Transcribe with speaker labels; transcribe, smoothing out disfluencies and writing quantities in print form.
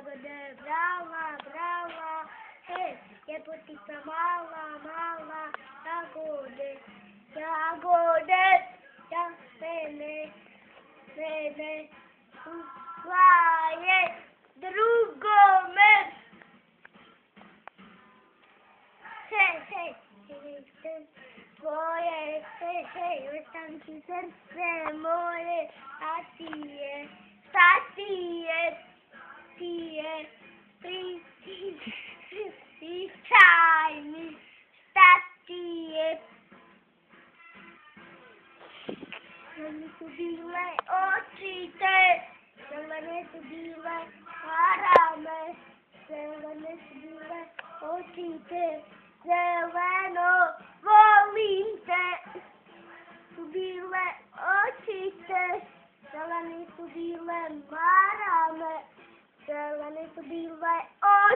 Speaker 1: jagode brala, brala, hej, ljepotica mala, mala, jagode, jagode, ja mene usvaje drugome. Hej, hej, tvoje, hej, hej, ostam ti srce moje, a ti je, šta ti je, čajni, šta ti je. Zelene su bile oči te, zelene su bile arame, zelene su bile oči te, zeleno volim te. Su bile oči te, zelene su bile marame, zelene su bile oči